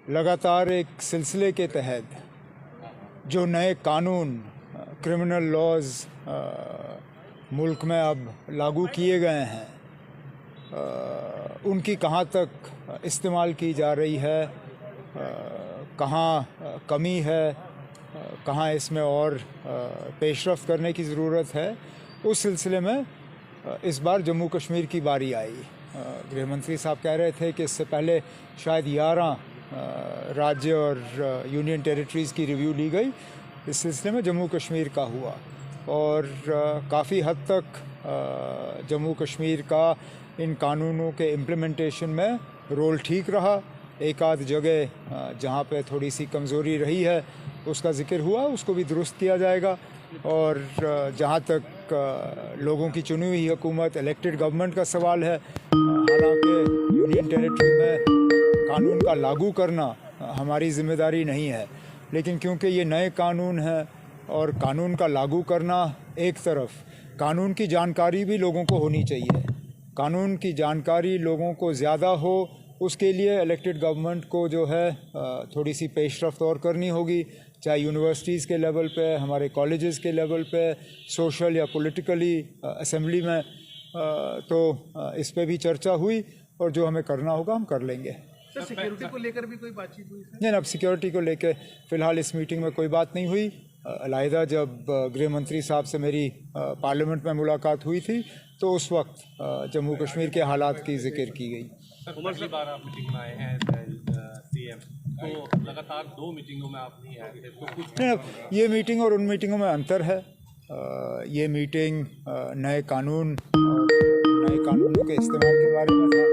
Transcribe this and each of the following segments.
लगातार एक सिलसिले के तहत जो नए कानून क्रिमिनल लॉज मुल्क में अब लागू किए गए हैं उनकी कहाँ तक इस्तेमाल की जा रही है, कहाँ कमी है, कहाँ इसमें और पेशरफ्त करने की ज़रूरत है, उस सिलसिले में इस बार जम्मू कश्मीर की बारी आई। गृह मंत्री साहब कह रहे थे कि इससे पहले शायद 11 राज्य और यूनियन टेरिटरीज़ की रिव्यू ली गई। इस सिलसिले में जम्मू कश्मीर का हुआ और काफ़ी हद तक जम्मू कश्मीर का इन कानूनों के इम्प्लीमेंटेशन में रोल ठीक रहा। एक आध जगह जहाँ पे थोड़ी सी कमज़ोरी रही है उसका ज़िक्र हुआ, उसको भी दुरुस्त किया जाएगा। और जहाँ तक लोगों की चुनी हुई हुकूमत, इलेक्टेड गवर्नमेंट का सवाल है, हालांकि यूनियन टेरिटरी में कानून का लागू करना हमारी ज़िम्मेदारी नहीं है, लेकिन क्योंकि ये नए कानून हैं और कानून का लागू करना एक तरफ, कानून की जानकारी भी लोगों को होनी चाहिए। कानून की जानकारी लोगों को ज़्यादा हो, उसके लिए इलेक्टेड गवर्नमेंट को जो है थोड़ी सी पेशरफ्त और करनी होगी, चाहे यूनिवर्सिटीज़ के लेवल पे, हमारे कॉलेजेस के लेवल पे, सोशल या पॉलिटिकली असेंबली में। तो इस पे भी चर्चा हुई और जो हमें करना होगा हम कर लेंगे। सर, सिक्योरिटी को लेकर भी कोई बातचीत हुई? नहीं, अब सिक्योरिटी को लेकर फ़िलहाल इस मीटिंग में कोई बात नहीं हुई। अलहदा जब गृह मंत्री साहब से मेरी पार्लियामेंट में मुलाकात हुई थी तो उस वक्त जम्मू कश्मीर के हालात की जिक्र की गई। पिछली बार आप मीटिंग में आए हैं सीएम, तो लगातार 2 मीटिंगों में आप नहीं आए थे, तो कुछ नहीं, ये मीटिंग और उन मीटिंगों में अंतर है। ये मीटिंग नए कानूनों के इस्तेमाल के बारे में था।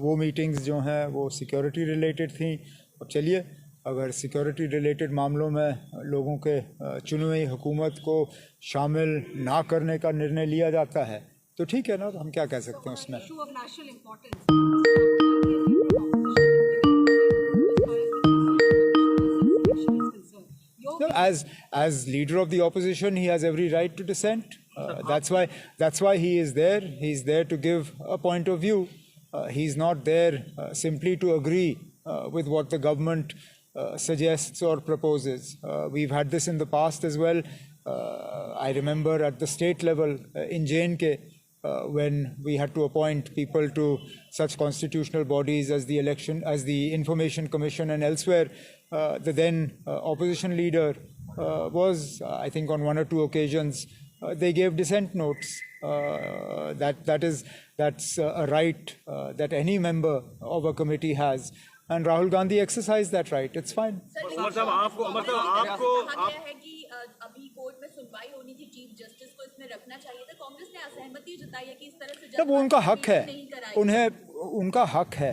वो मीटिंग्स जो हैं वो सिक्योरिटी रिलेटेड थी। अब चलिए, अगर सिक्योरिटी रिलेटेड मामलों में लोगों के चुनी हुई हुकूमत को शामिल ना करने का निर्णय लिया जाता है तो ठीक है ना, हम क्या कह सकते हैं उसमें। As leader of the opposition, he has every right to dissent. That's why he is there. He's there to give a point of view. He's not there simply to agree with what the government suggests or proposes. We've had this in the past as well. I remember at the state level in J&K, when we had to appoint people to such constitutional bodies as the Information Commission and elsewhere, the then opposition leader was, I think on 1 or 2 occasions, they gave dissent notes. That's a right that any member of a committee has, and Rahul Gandhi exercised that right. It's fine. अभी court में सुनवाई होनी थी, chief justice को इसमें रखना चाहिए था। कांग्रेस ने असहमति जताई है कि इस तरह से तब उनका हक है, उनका हक है।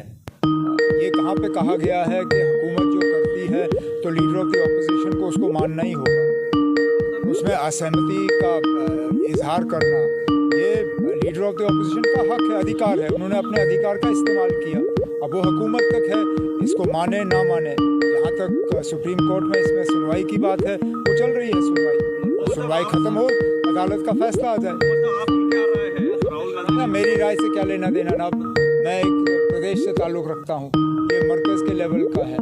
ये कहाँ पे कहा गया है कि हुकूमत जो करती है तो लीडर ऑफ द ऑपोजिशन को उसको मानना ही होगा। उसमें असहमति का इजहार करना ये लीडर ऑफ द ऑपोजिशन का हक है, अधिकार है। उन्होंने अपने अधिकार का इस्तेमाल किया। अब वो हुकूमत तक है, इसको माने ना माने। जहाँ तक सुप्रीम कोर्ट में इसमें सुनवाई की बात है, वो चल रही है सुनवाई खत्म हो, अदालत का फैसला आ जाए। ना मेरी राय से क्या लेना देना ना, मैं एक प्रदेश से ताल्लुक़ रखता हूँ, ये मरकज़ के लेवल का है।